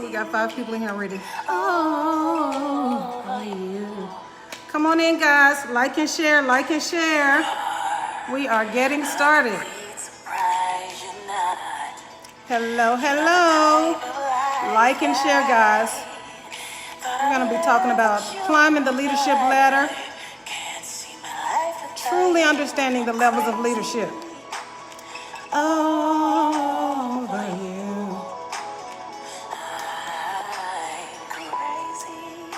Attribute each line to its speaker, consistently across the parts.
Speaker 1: We got 5 people in here already. Oh, yeah. Come on in, guys. Like and share, like and share. We are getting started. Hello, hello. Like and share, guys. We're going to be talking about climbing the leadership ladder, truly understanding the levels of leadership. Over you.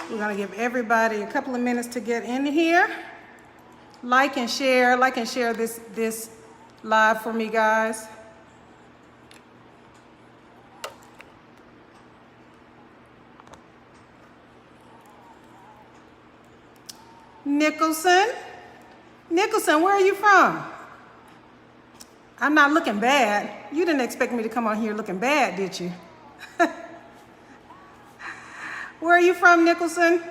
Speaker 1: We're going to give everybody a couple of minutes to get in here. Like and share this live for me, guys. Nicholson, where are you from? I'm not looking bad. You didn't expect me to come on here looking bad, did you? Where are you from, Nicholson?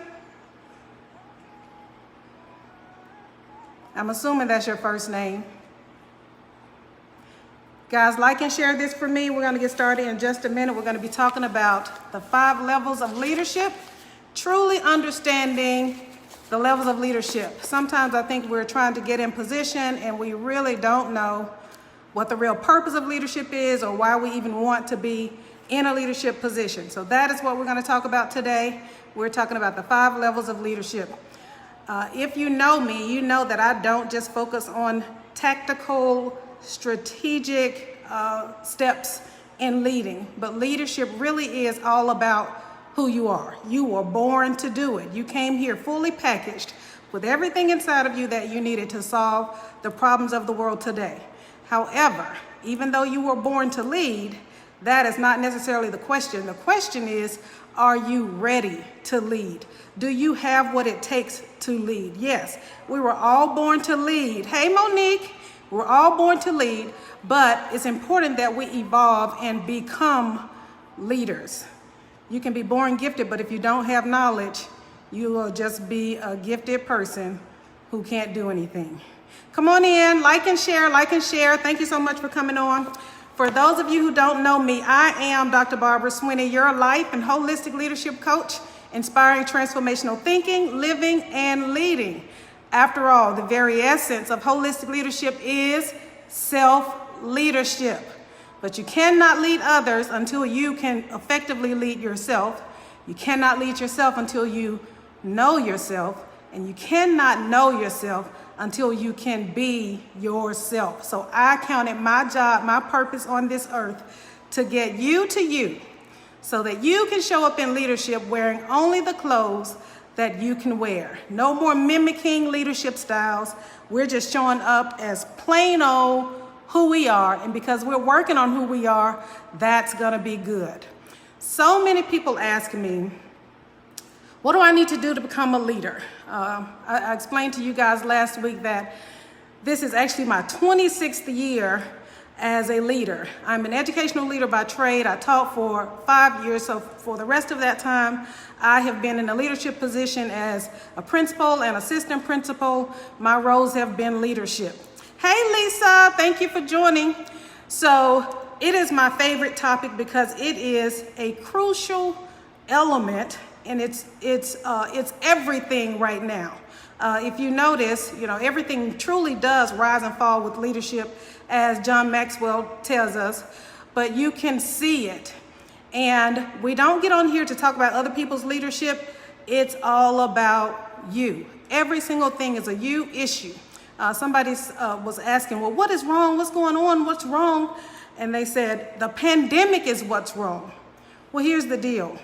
Speaker 1: I'm assuming that's your first name. Guys, like and share this for me. We're going to get started in just a minute. We're going to be talking about the 5 levels of leadership, truly understanding the levels of leadership. Sometimes I think we're trying to get in position and we really don't know what the real purpose of leadership is or why we even want to be in a leadership position. So that is what we're going to talk about today. We're talking about the 5 levels of leadership. If you know me, you know that I don't just focus on tactical, strategic steps in leading, but leadership really is all about who you are. You were born to do it. You came here fully packaged with everything inside of you that you needed to solve the problems of the world today. However, even though you were born to lead, that is not necessarily the question. The question is, are you ready to lead? Do you have what it takes to lead? Yes, we were all born to lead. Hey, Monique, we're all born to lead, but it's important that we evolve and become leaders. You can be born gifted, but if you don't have knowledge, you will just be a gifted person who can't do anything. Come on in, like and share, like and share. Thank you so much for coming on. For those of you who don't know me, I am Dr. Barbara Swinney, your life and holistic leadership coach, inspiring transformational thinking, living, and leading. After all, the very essence of holistic leadership is self-leadership. But you cannot lead others until you can effectively lead yourself. You cannot lead yourself until you know yourself. And you cannot know yourself until you can be yourself. So I counted my job, my purpose on this earth to get you to you so that you can show up in leadership wearing only the clothes that you can wear. No more mimicking leadership styles. We're just showing up as plain old who we are, and because we're working on who we are, that's gonna be good. So many people ask me, what do I need to do to become a leader? I explained to you guys last week that this is actually my 26th year as a leader. I'm an educational leader by trade. I taught for 5 years, so for the rest of that time, I have been in a leadership position as a principal and assistant principal. My roles have been leadership. Hey Lisa, thank you for joining. So it is my favorite topic because it is a crucial element and it's everything right now. If you notice, everything truly does rise and fall with leadership, as John Maxwell tells us, but you can see it. And we don't get on here to talk about other people's leadership. It's all about you. Every single thing is a you issue. Somebody was asking, well, what is wrong? What's going on? What's wrong? And they said, the pandemic is what's wrong. Well, here's the deal.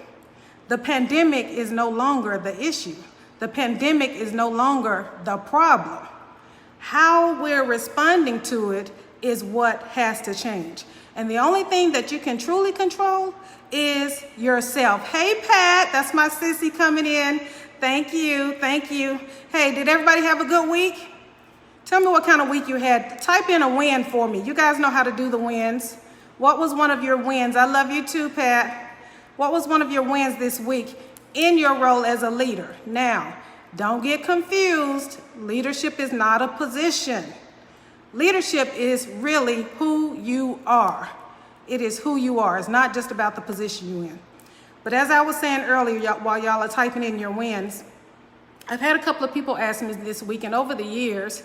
Speaker 1: The pandemic is no longer the issue. The pandemic is no longer the problem. How we're responding to it is what has to change. And the only thing that you can truly control is yourself. Hey, Pat, that's my sissy coming in. Thank you. Thank you. Hey, did everybody have a good week? Tell me what kind of week you had. Type in a win for me. You guys know how to do the wins. What was one of your wins? I love you too, Pat. What was one of your wins this week in your role as a leader? Now, don't get confused. Leadership is not a position. Leadership is really who you are. It is who you are. It's not just about the position you're in. But as I was saying earlier, while y'all are typing in your wins, I've had a couple of people ask me this week, and over the years,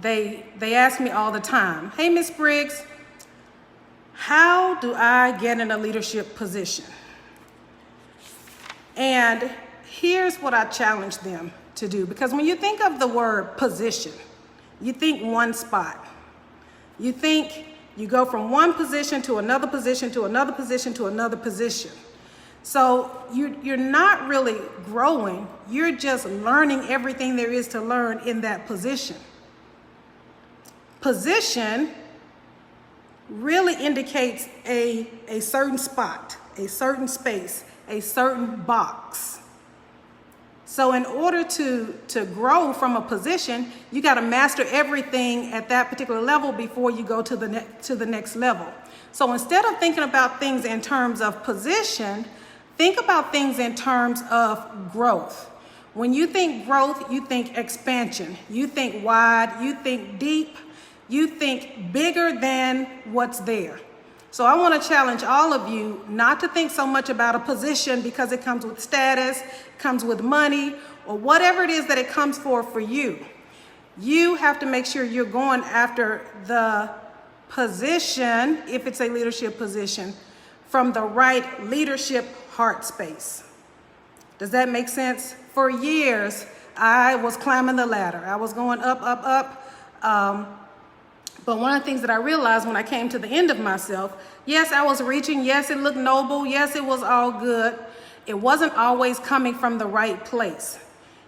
Speaker 1: they ask me all the time, hey, Miss Briggs, how do I get in a leadership position? And here's what I challenge them to do. Because when you think of the word position, you think one spot. You think you go from one position to another position to another position to another position. So you're not really growing. You're just learning everything there is to learn in that position. Position really indicates a certain spot, a certain space, a certain box. So in order to grow from a position, you got to master everything at that particular level before you go to the next level. So instead of thinking about things in terms of position, think about things in terms of growth. When you think growth, you think expansion. You think wide, you think deep, you think bigger than what's there. So I want to challenge all of you not to think so much about a position because it comes with status, comes with money, or whatever it is that it comes for you. You have to make sure you're going after the position, if it's a leadership position, from the right leadership heart space. Does that make sense? For years, I was climbing the ladder. I was going up, up, up. But one of the things that I realized when I came to the end of myself, yes, I was reaching. Yes, it looked noble. Yes, it was all good. It wasn't always coming from the right place.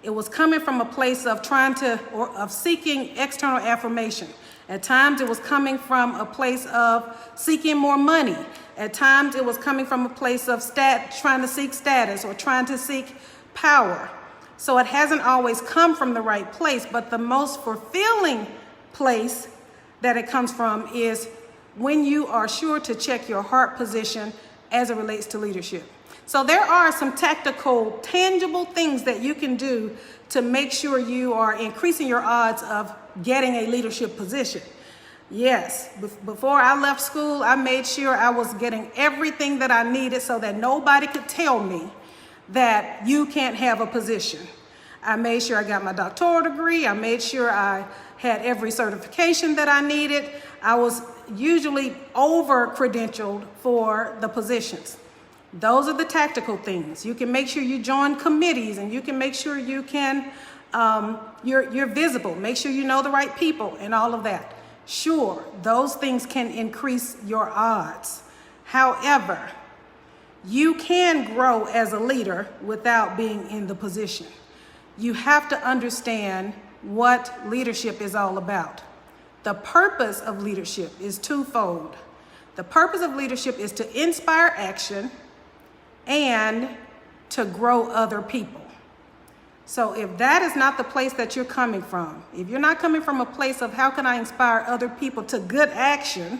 Speaker 1: It was coming from a place of of seeking external affirmation. At times it was coming from a place of seeking more money. At times it was coming from a place of trying to seek status or trying to seek power. So it hasn't always come from the right place, but the most fulfilling place that it comes from is when you are sure to check your heart position as it relates to leadership. So there are some tactical, tangible things that you can do to make sure you are increasing your odds of getting a leadership position. Yes, before I left school, I made sure I was getting everything that I needed so that nobody could tell me that you can't have a position. I made sure I got my doctoral degree. I made sure I had every certification that I needed. I was usually over-credentialed for the positions. Those are the tactical things. You can make sure you join committees, and you can make sure you can, you're visible. Make sure you know the right people and all of that. Sure, those things can increase your odds. However, you can grow as a leader without being in the position. You have to understand what leadership is all about. The purpose of leadership is twofold. The purpose of leadership is to inspire action and to grow other people. So if that is not the place that you're coming from, if you're not coming from a place of how can I inspire other people to good action,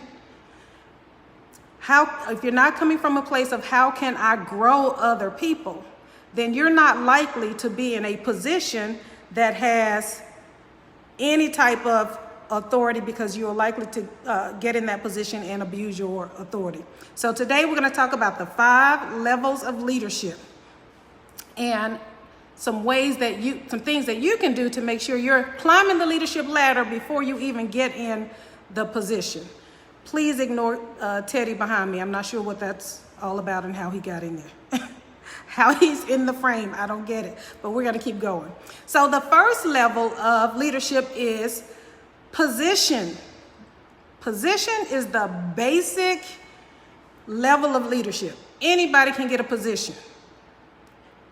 Speaker 1: if you're not coming from a place of how can I grow other people, then you're not likely to be in a position that has any type of authority, because you're likely to get in that position and abuse your authority. So today we're going to talk about the 5 levels of leadership and some things that you can do to make sure you're climbing the leadership ladder before you even get in the position. Please ignore Teddy behind me. I'm not sure what that's all about and how he got in there. How he's in the frame, I don't get it, but we're going to keep going. So the first level of leadership is position. Position is the basic level of leadership. Anybody can get a position.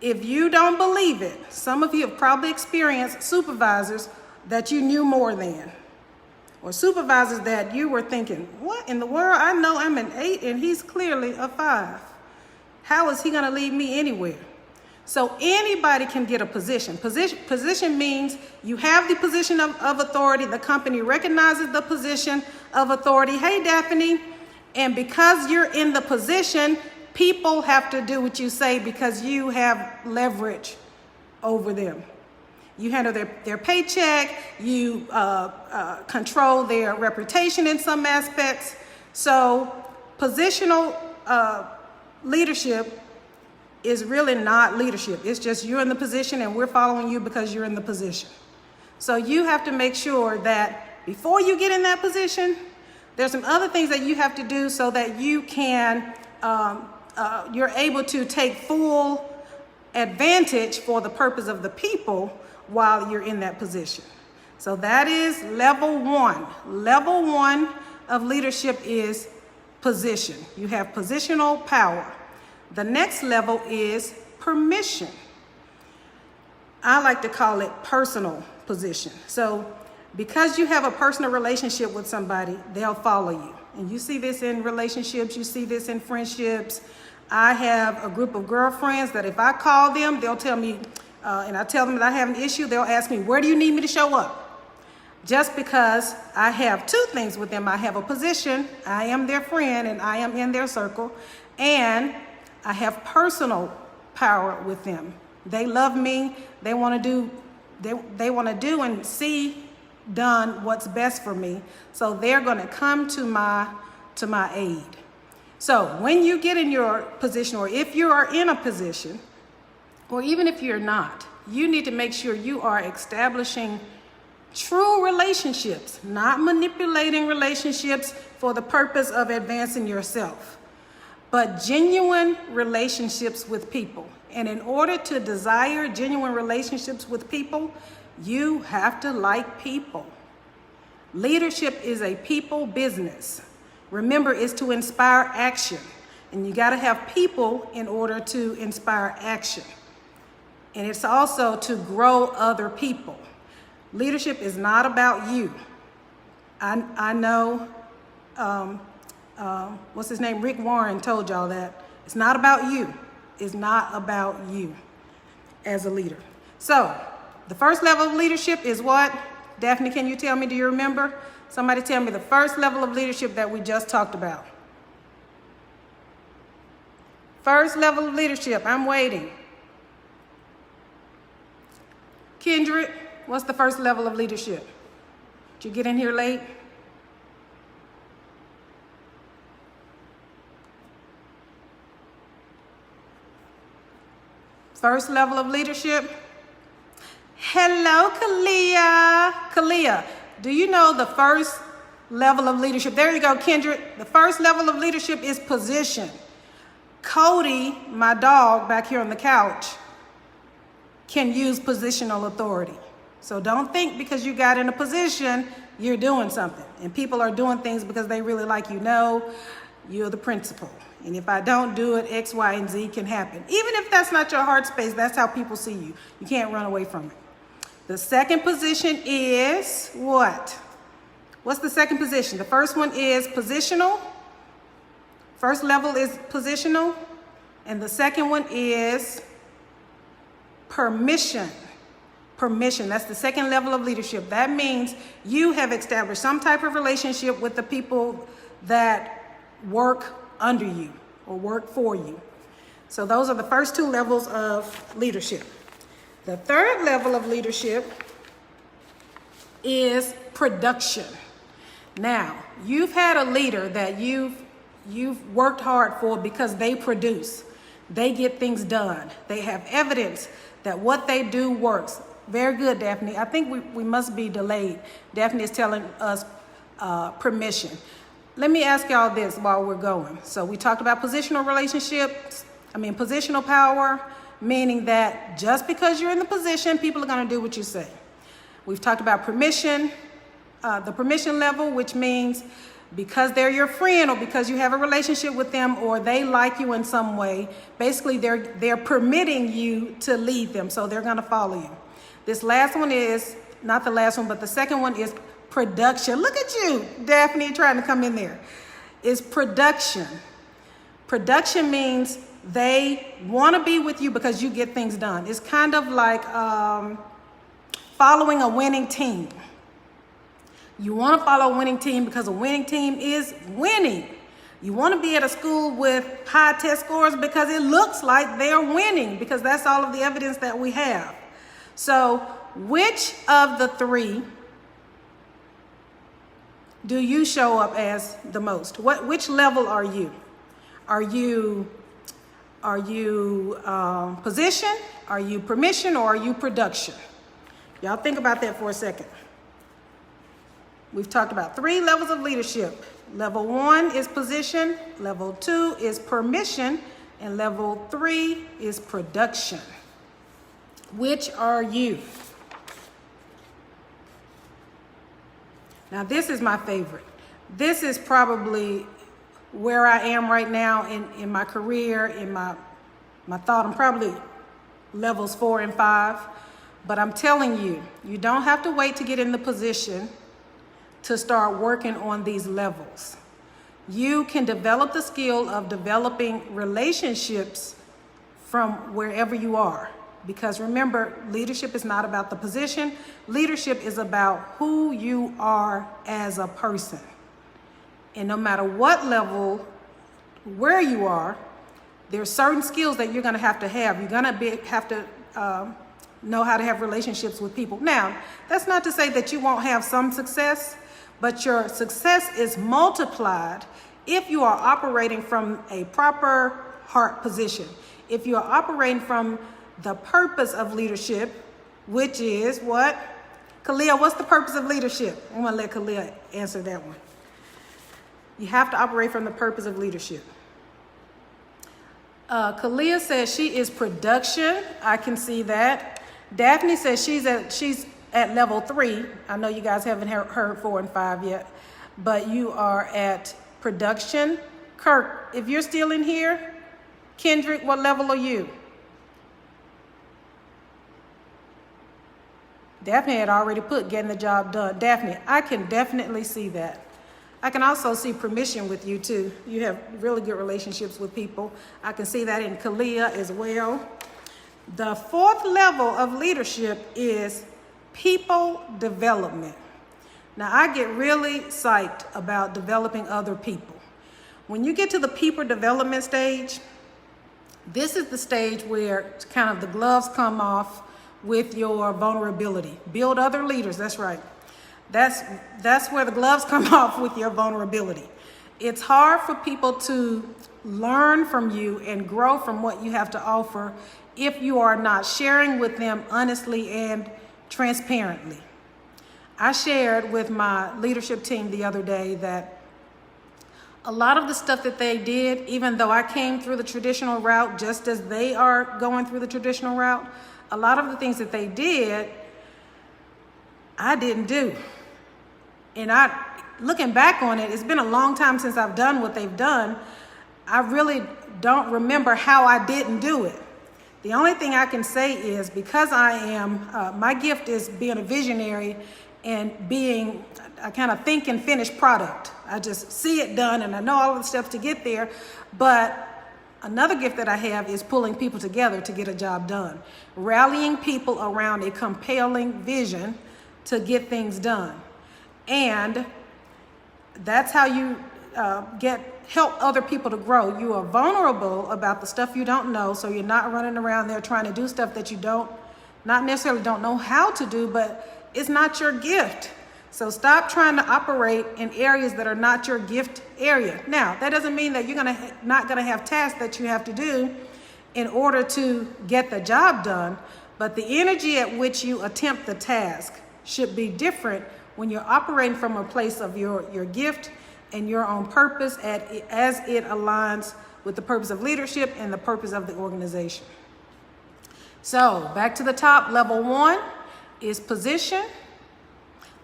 Speaker 1: If you don't believe it, some of you have probably experienced supervisors that you knew more than, or supervisors that you were thinking, what in the world? I know I'm an 8 and he's clearly a 5. How is he going to lead me anywhere? So anybody can get a position. Position means you have the position of authority. The company recognizes the position of authority. Hey, Daphne. And because you're in the position, people have to do what you say because you have leverage over them. You handle their paycheck. You control their reputation in some aspects. So positional leadership is really not leadership. It's just you're in the position and we're following you because you're in the position. So you have to make sure that before you get in that position, there's some other things that you have to do so that you can, you're able to take full advantage for the purpose of the people while you're in that position. So that is level one. Level one of leadership is position. You have positional power. The next level is permission. I like to call it personal position. So because you have a personal relationship with somebody, they'll follow you. And you see this in relationships, you see this in friendships. I have a group of girlfriends that if I call them, they'll tell me, and I tell them that I have an issue, they'll ask me, where do you need me to show up? Just because I have two things with them. I have a position, I am their friend and I am in their circle, and I have personal power with them. They love me, they want to do and see done what's best for me. So they're going to come to my aid. So when you get in your position, or if you are in a position, or even if you're not, you need to make sure you are establishing true relationships, not manipulating relationships for the purpose of advancing yourself, but genuine relationships with people. And in order to desire genuine relationships with people, you have to like people. Leadership is a people business. Remember, it's to inspire action. And you got to have people in order to inspire action. And it's also to grow other people. Leadership is not about you. I know, what's his name? Rick Warren told y'all that. It's not about you. It's not about you as a leader. So the first level of leadership is what? Daphne, can you tell me? Do you remember? Somebody tell me the first level of leadership that we just talked about. First level of leadership. I'm waiting. Kendrick, what's the first level of leadership? Did you get in here late? First level of leadership. Hello, Kalia. Kalia, do you know the first level of leadership? There you go, Kendrick. The first level of leadership is position. Cody, my dog back here on the couch, can use positional authority. So don't think because you got in a position, you're doing something. And people are doing things because they really like you. No, you're the principal. And if I don't do it, X, Y, and Z can happen. Even if that's not your heart space, that's how people see you. You can't run away from it. The second position is what? What's the second position? The first one is positional. First level is positional. And the second one is permission. Permission. That's the second level of leadership. That means you have established some type of relationship with the people that work under you or work for you. So those are the first two levels of leadership. The third level of leadership is production. Now, you've had a leader that you've worked hard for because they produce. They get things done. They have evidence that what they do works. Very good, Daphne. I think we must be delayed. Daphne is telling us permission. Let me ask y'all this while we're going. So we talked about positional power, meaning that just because you're in the position, people are going to do what you say. We've talked about permission, the permission level, which means because they're your friend or because you have a relationship with them or they like you in some way, basically they're permitting you to lead them, so they're going to follow you. This last one is, not the last one, but the second one is production. Look at you, Daphne, trying to come in there. Is production. Production means they want to be with you because you get things done. It's kind of like following a winning team. You want to follow a winning team because a winning team is winning. You want to be at a school with high test scores because it looks like they're winning, because that's all of the evidence that we have. So which of the three do you show up as the most? Which level are you? Are you Are you position? Are you permission? Or are you production? Y'all think about that for a second. We've talked about 3 levels of leadership. Level 1 is position, level 2 is permission, and level 3 is production. Which are you? Now this is my favorite. This is probably where I am right now in my career, in my thought. I'm probably levels 4 and 5, but I'm telling you, you don't have to wait to get in the position to start working on these levels. You can develop the skill of developing relationships from wherever you are. Because remember, leadership is not about the position. Leadership is about who you are as a person. And no matter what level, where you are, there's certain skills that you're going to have. You're going to have to know how to have relationships with people. Now, that's not to say that you won't have some success, but your success is multiplied if you are operating from a proper heart position. If you are operating from the purpose of leadership, which is what? Kalia, what's the purpose of leadership? I'm going to let Kalia answer that one. You have to operate from the purpose of leadership. Kalia says she is production. I can see that. Daphne says she's at level 3. I know you guys haven't heard 4 and 5 yet, but you are at production. Kirk, if you're still in here, Kendrick, what level are you? Daphne had already put getting the job done. Daphne, I can definitely see that. I can also see permission with you too. You have really good relationships with people. I can see that in Kalia as well. The 4th level of leadership is people development. Now, I get really psyched about developing other people. When you get to the people development stage, this is the stage where kind of the gloves come off with your vulnerability. Build other leaders, that's right. That's where the gloves come off with your vulnerability. It's hard for people to learn from you and grow from what you have to offer if you are not sharing with them honestly and transparently. I shared with my leadership team the other day that a lot of the stuff that they did, even though I came through the traditional route just as they are going through the traditional route, a lot of the things that they did, I didn't do. And looking back on it, it's been a long time since I've done what they've done. I really don't remember how I didn't do it. The only thing I can say is because I am, my gift is being a visionary and being a kind of think and finish product. I just see it done and I know all of the steps to get there. But another gift that I have is pulling people together to get a job done. Rallying people around a compelling vision to get things done. And that's how you help other people to grow. You are vulnerable about the stuff you don't know, so you're not running around there trying to do stuff that you not necessarily don't know how to do, but it's not your gift. So stop trying to operate in areas that are not your gift area. Now, that doesn't mean that you're not gonna have tasks that you have to do in order to get the job done, but the energy at which you attempt the task should be different when you're operating from a place of your gift and your own purpose as it aligns with the purpose of leadership and the purpose of the organization. So back to the top, level 1 is position.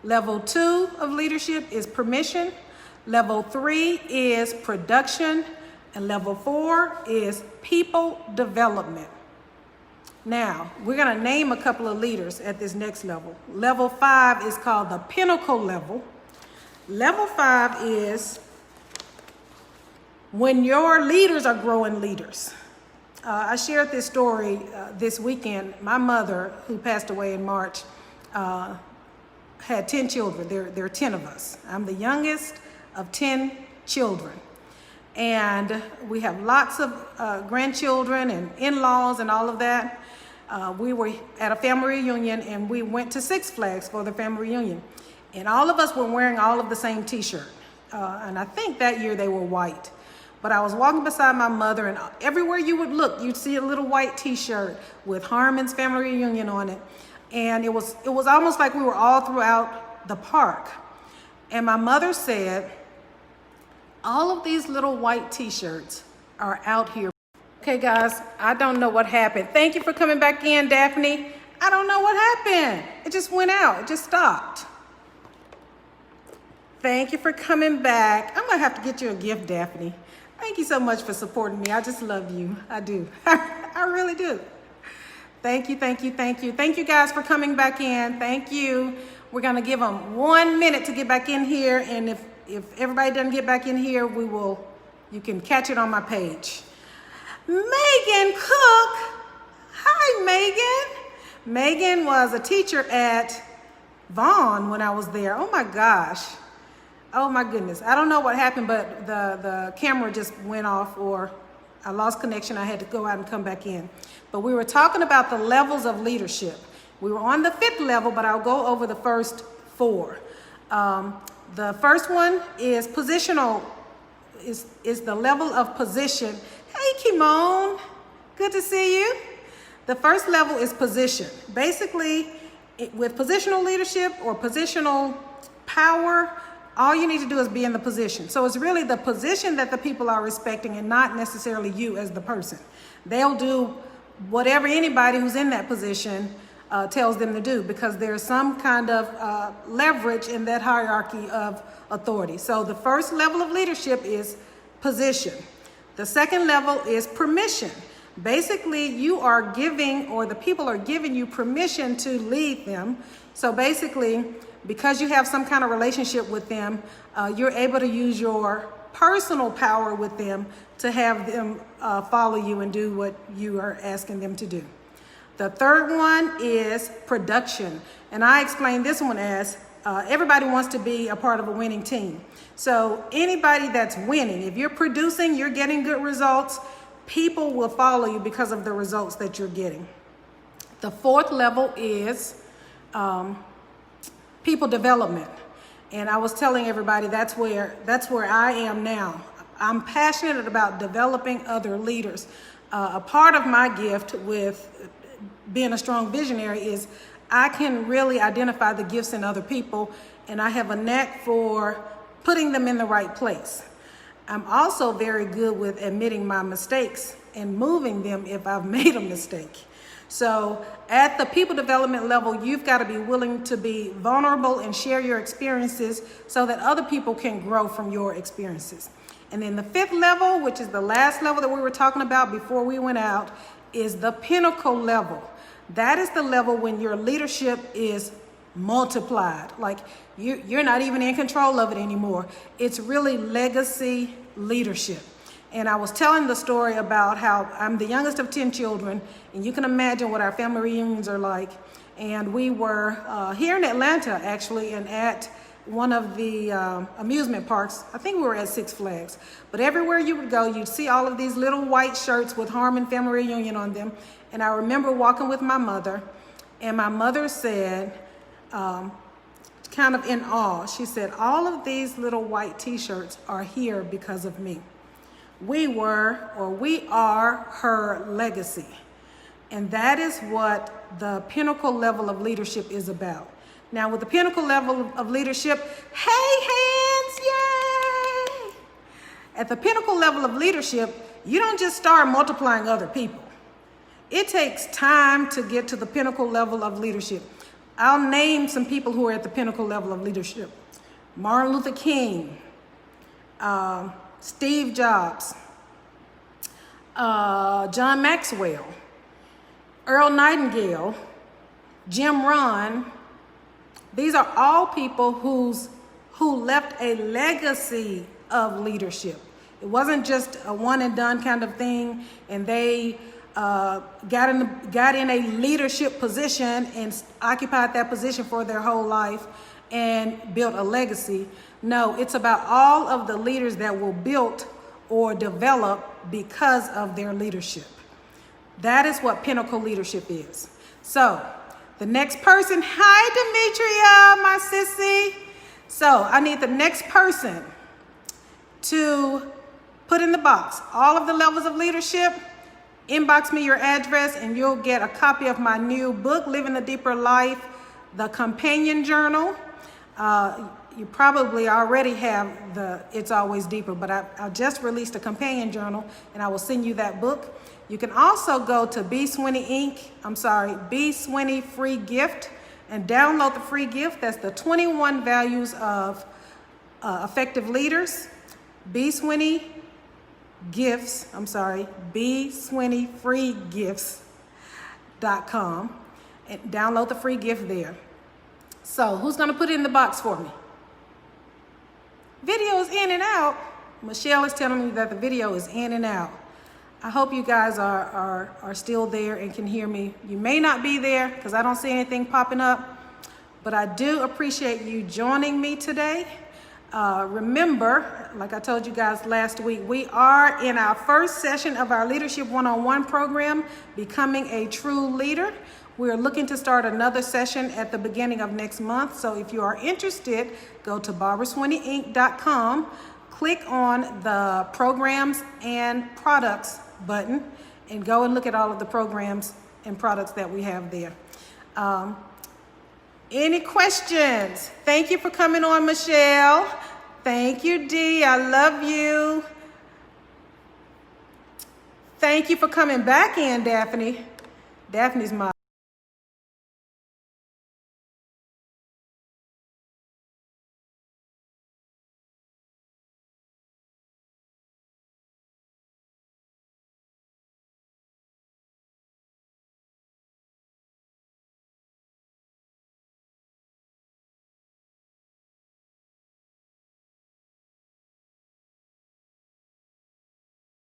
Speaker 1: Level 2 of leadership is permission. Level 3 is production. And level 4 is people development. Now, we're going to name a couple of leaders at this next level. Level 5 is called the pinnacle level. Level 5 is when your leaders are growing leaders. I shared this story this weekend. My mother, who passed away in March, had 10 children. There are 10 of us. I'm the youngest of 10 children. And we have lots of grandchildren and in-laws and all of that. We were at a family reunion and we went to Six Flags for the family reunion. And all of us were wearing all of the same t-shirt. And I think that year they were white. But I was walking beside my mother, and everywhere you would look, you'd see a little white t-shirt with Harmon's Family Reunion on it. And it was almost like we were all throughout the park. And my mother said, all of these little white t-shirts are out here. Okay, guys, I don't know what happened. Thank you for coming back in, Daphne. I don't know what happened. It just went out. It just stopped. Thank you for coming back. I'm going to have to get you a gift, Daphne. Thank you so much for supporting me. I just love you. I do. I really do. Thank you, thank you, thank you. Thank you guys for coming back in. Thank you. We're going to give them 1 minute to get back in here. And if everybody doesn't get back in here, you can catch it on my page. Megan Cook. Hi, Megan. Megan was a teacher at Vaughn when I was there. Oh my gosh. Oh my goodness. I don't know what happened, but the camera just went off, or I lost connection. I had to go out and come back in. But we were talking about the levels of leadership. We were on the 5th level, but I'll go over the first 4. The first one is positional, is the level of position. Hey, Kimon, good to see you. The first level is position. Basically, with positional leadership or positional power, all you need to do is be in the position. So it's really the position that the people are respecting, and not necessarily you as the person. They'll do whatever anybody who's in that position tells them to do, because there's some kind of leverage in that hierarchy of authority. So the first level of leadership is position. The second level is permission. Basically, you are giving, or the people are giving you permission to lead them. So basically, because you have some kind of relationship with them, you're able to use your personal power with them to have them follow you and do what you are asking them to do. The third one is production. And I explained this one as everybody wants to be a part of a winning team. So anybody that's winning, if you're producing, you're getting good results, people will follow you because of the results that you're getting. The fourth level is people development. And I was telling everybody that's where I am now. I'm passionate about developing other leaders. A part of my gift with being a strong visionary is I can really identify the gifts in other people, and I have a knack for putting them in the right place. I'm also very good with admitting my mistakes and moving them if I've made a mistake. So at the people development level, you've got to be willing to be vulnerable and share your experiences so that other people can grow from your experiences. And then the 5th level, which is the last level that we were talking about before we went out, is the pinnacle level. That is the level when your leadership is multiplied. Like you're not even in control of it anymore. It's really legacy leadership. And I was telling the story about how I'm the youngest of 10 children, and you can imagine what our family reunions are like. And we were here in Atlanta, actually, and at one of the amusement parks. I think we were at Six Flags. But everywhere you would go, you'd see all of these little white shirts with Harmon Family Reunion on them. And I remember walking with my mother, and my mother said, kind of in awe, she said, all of these little white t-shirts are here because of me. We are her legacy. And that is what the pinnacle level of leadership is about. Now, with the pinnacle level of leadership, hey, hands, yay! At the pinnacle level of leadership, you don't just start multiplying other people. It takes time to get to the pinnacle level of leadership. I'll name some people who are at the pinnacle level of leadership. Martin Luther King, Steve Jobs, John Maxwell, Earl Nightingale, Jim Rohn. These are all people who left a legacy of leadership. It wasn't just a one and done kind of thing, and they got in a leadership position and occupied that position for their whole life and built a legacy. No, it's about all of the leaders that were built or developed because of their leadership. That is what pinnacle leadership is. So the next person, hi Demetria, my sissy. So I need the next person to put in the box all of the levels of leadership. Inbox me your address and you'll get a copy of my new book, Living a Deeper Life, the companion journal. You probably already have the It's Always Deeper, but I just released a companion journal and I will send you that book. You can also go to B. Swinney Free Gift and download the free gift. That's the 21 values of effective leaders. B. Swinney Freegifts.com and download the free gift there. So who's going to put it in the box for me? Video is in and out. Michelle is telling me that the video is in and out. I hope you guys are still there and can hear me. You may not be there because I don't see anything popping up, but I do appreciate you joining me today. Remember, like I told you guys last week, we are in our first session of our Leadership One-on-One program, Becoming a True Leader. We're looking to start another session at the beginning of next month. So if you are interested, go to barbaraswinneyinc.com, click on the Programs and Products button, and go and look at all of the programs and products that we have there. Any questions? Thank you for coming on, Michelle. Thank you, Dee. I love you. Thank you for coming back in, Daphne. Daphne's my